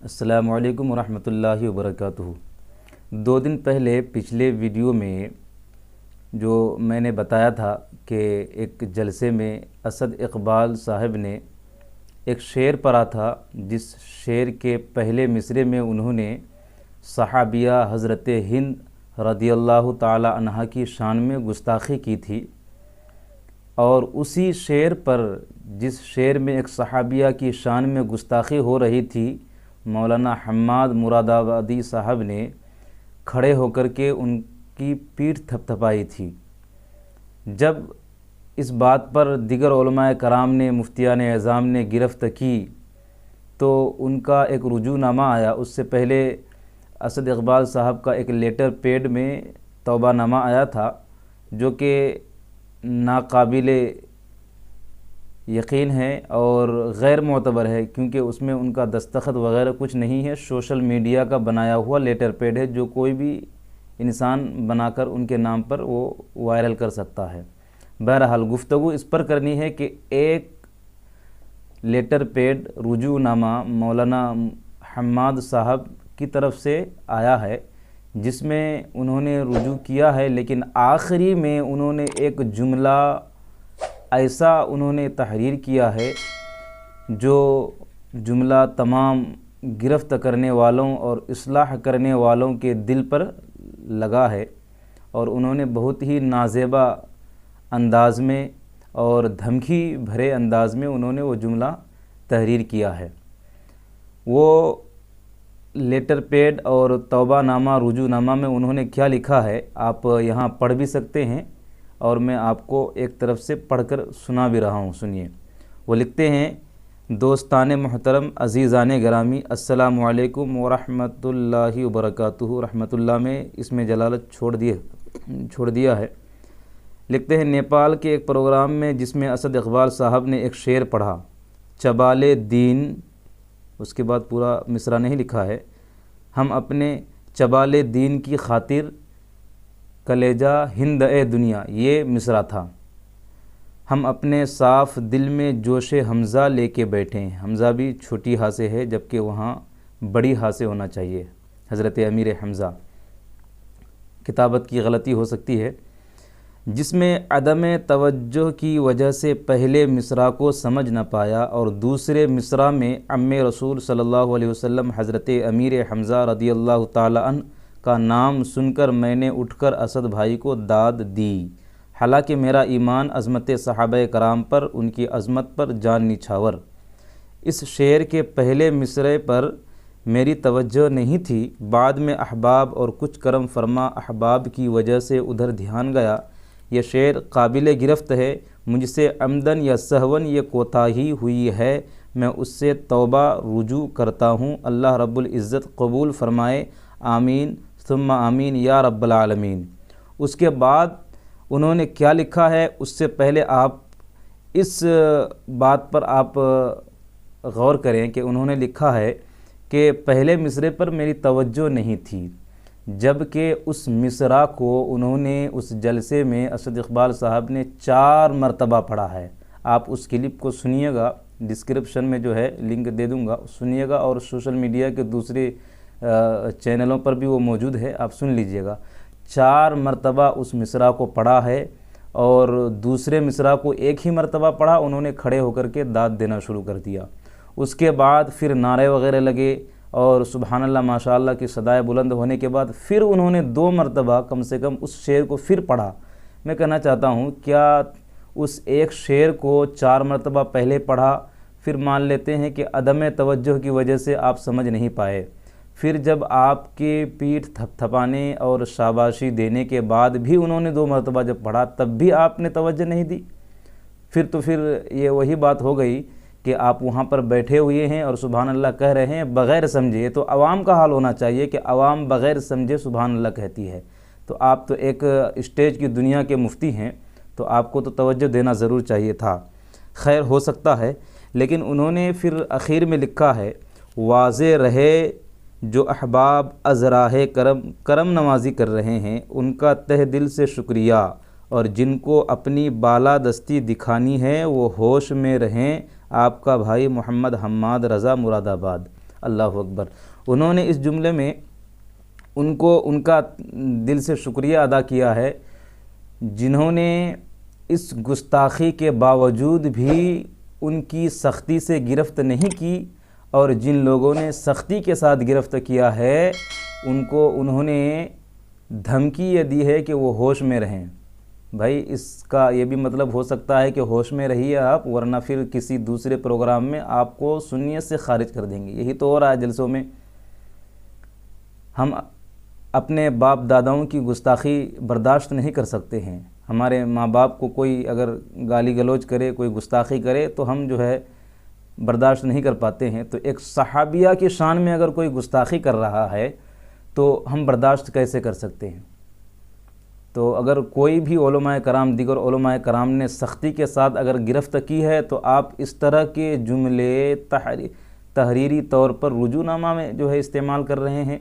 السلام علیکم ورحمۃ اللہ وبرکاتہ۔ 2 دن پہلے پچھلے ویڈیو میں جو میں نے بتایا تھا کہ ایک جلسے میں اسد اقبال صاحب نے ایک شعر پڑھا تھا، جس شعر کے پہلے مصرعے میں انہوں نے صحابیہ حضرت ہند رضی اللہ تعالی عنہا کی شان میں گستاخی کی تھی، اور اسی شعر پر جس شعر میں ایک صحابیہ کی شان میں گستاخی ہو رہی تھی، مولانا حماد مراد آبادی صاحب نے کھڑے ہو کر کے ان کی پیٹھ تھپتھپائی تھی۔ جب اس بات پر دیگر علماء کرام نے، مفتیان اعظام نے گرفت کی تو ان کا ایک رجوع نامہ آیا۔ اس سے پہلے اسد اقبال صاحب کا ایک لیٹر پیڈ میں توبہ نامہ آیا تھا، جو کہ ناقابل یقین ہے اور غیر معتبر ہے، کیونکہ اس میں ان کا دستخط وغیرہ کچھ نہیں ہے۔ سوشل میڈیا کا بنایا ہوا لیٹر پیڈ ہے، جو کوئی بھی انسان بنا کر ان کے نام پر وہ وائرل کر سکتا ہے۔ بہرحال گفتگو اس پر کرنی ہے کہ ایک لیٹر پیڈ رجوع نامہ مولانا حماد صاحب کی طرف سے آیا ہے، جس میں انہوں نے رجوع کیا ہے، لیکن آخری میں انہوں نے ایک جملہ ایسا انہوں نے تحریر کیا ہے جو جملہ تمام گرفت کرنے والوں اور اصلاح کرنے والوں کے دل پر لگا ہے، اور انہوں نے بہت ہی نازیبا انداز میں اور دھمکی بھرے انداز میں انہوں نے وہ جملہ تحریر کیا ہے۔ وہ لیٹر پیڈ اور توبہ نامہ رجوع نامہ میں انہوں نے کیا لکھا ہے، آپ یہاں پڑھ بھی سکتے ہیں، اور میں آپ کو ایک طرف سے پڑھ کر سنا بھی رہا ہوں، سنیے۔ وہ لکھتے ہیں: دوستان محترم، عزیزان گرامی، السلام علیکم ورحمۃ اللہ وبرکاتہ۔ رحمۃ اللہ میں اس میں جلالت چھوڑ دیا ہے۔ لکھتے ہیں: نیپال کے ایک پروگرام میں جس میں اسد اقبال صاحب نے ایک شعر پڑھا، چبالے دین، اس کے بعد پورا مصرع نہیں لکھا ہے، ہم اپنے چبالے دین کی خاطر کلیجہ ہند اے دنیا، یہ مصرع تھا۔ ہم اپنے صاف دل میں جوش حمزہ لے کے بیٹھے ہیں، حمزہ بھی چھوٹی ہاء سے ہے جبکہ وہاں بڑی ہاء سے ہونا چاہیے، حضرت امیر حمزہ، کتابت کی غلطی ہو سکتی ہے، جس میں عدم توجہ کی وجہ سے پہلے مصرع کو سمجھ نہ پایا، اور دوسرے مصرع میں عم رسول صلی اللہ علیہ وسلم حضرت امیر حمزہ رضی اللہ تعالی عنہ کا نام سن کر میں نے اٹھ کر اسد بھائی کو داد دی، حالانکہ میرا ایمان عظمت صحابہ کرام پر، ان کی عظمت پر جان نچھاور۔ اس شعر کے پہلے مصرعے پر میری توجہ نہیں تھی، بعد میں احباب اور کچھ کرم فرما احباب کی وجہ سے ادھر دھیان گیا۔ یہ شعر قابل گرفت ہے، مجھ سے عمدن یا سہون یہ کوتاہی ہوئی ہے، میں اس سے توبہ رجوع کرتا ہوں، اللہ رب العزت قبول فرمائے، آمین ثم آمین یا رب العالمین۔ اس کے بعد انہوں نے کیا لکھا ہے، اس سے پہلے آپ اس بات پر آپ غور کریں کہ انہوں نے لکھا ہے کہ پہلے مصرعے پر میری توجہ نہیں تھی، جبکہ اس مصرع کو انہوں نے اس جلسے میں اسد اقبال صاحب نے 4 مرتبہ پڑھا ہے۔ آپ اس کلپ کو سنیے گا، ڈسکرپشن میں جو ہے لنک دے دوں گا، سنیے گا، اور سوشل میڈیا کے دوسرے چینلوں پر بھی وہ موجود ہے، آپ سن لیجئے گا۔ 4 مرتبہ اس مصرع کو پڑھا ہے، اور دوسرے مصرع کو ایک ہی مرتبہ پڑھا، انہوں نے کھڑے ہو کر کے داد دینا شروع کر دیا۔ اس کے بعد پھر نعرے وغیرہ لگے، اور سبحان اللہ ماشاء اللہ کی صدائے بلند ہونے کے بعد پھر انہوں نے 2 مرتبہ کم سے کم اس شعر کو پھر پڑھا۔ میں کہنا چاہتا ہوں، کیا اس ایک شعر کو 4 مرتبہ پہلے پڑھا، پھر مان لیتے ہیں کہ عدم توجہ کی وجہ سے آپ سمجھ نہیں پائے، پھر جب آپ کے پیٹھ تھپتھپانے اور شاباشی دینے کے بعد بھی انہوں نے 2 مرتبہ جب پڑھا تب بھی آپ نے توجہ نہیں دی، پھر یہ وہی بات ہو گئی کہ آپ وہاں پر بیٹھے ہوئے ہیں اور سبحان اللہ کہہ رہے ہیں بغیر سمجھے۔ یہ تو عوام کا حال ہونا چاہیے کہ عوام بغیر سمجھے سبحان اللہ کہتی ہے، تو آپ تو ایک اسٹیج کی دنیا کے مفتی ہیں، تو آپ کو تو توجہ دینا ضرور چاہیے تھا۔ خیر، ہو سکتا ہے، لیکن انہوں نے پھر اخیر میں لکھا ہے: واضح رہے جو احباب از راہ کرم نوازی کر رہے ہیں، ان کا تہ دل سے شکریہ، اور جن کو اپنی بالادستی دکھانی ہے وہ ہوش میں رہیں، آپ کا بھائی محمد حماد رضا مراد آباد۔ اللہ اکبر۔ انہوں نے اس جملے میں ان کا دل سے شکریہ ادا کیا ہے جنہوں نے اس گستاخی کے باوجود بھی ان کی سختی سے گرفت نہیں کی، اور جن لوگوں نے سختی کے ساتھ گرفت کیا ہے انہوں نے دھمکی یہ دی ہے کہ وہ ہوش میں رہیں۔ بھائی اس کا یہ بھی مطلب ہو سکتا ہے کہ ہوش میں رہیے آپ، ورنہ پھر کسی دوسرے پروگرام میں آپ کو سنیت سے خارج کر دیں گے۔ یہی تو ہو رہا ہے جلسوں میں۔ ہم اپنے باپ داداؤں کی گستاخی برداشت نہیں کر سکتے ہیں۔ ہمارے ماں باپ کو کوئی اگر گالی گلوچ کرے، کوئی گستاخی کرے تو ہم جو ہے برداشت نہیں کر پاتے ہیں، تو ایک صحابیہ کی شان میں اگر کوئی گستاخی کر رہا ہے تو ہم برداشت کیسے کر سکتے ہیں؟ تو اگر کوئی بھی علماء کرام، دیگر علماء کرام نے سختی کے ساتھ اگر گرفت کی ہے تو آپ اس طرح کے جملے تحریری طور پر رجوع نامہ میں جو ہے استعمال کر رہے ہیں۔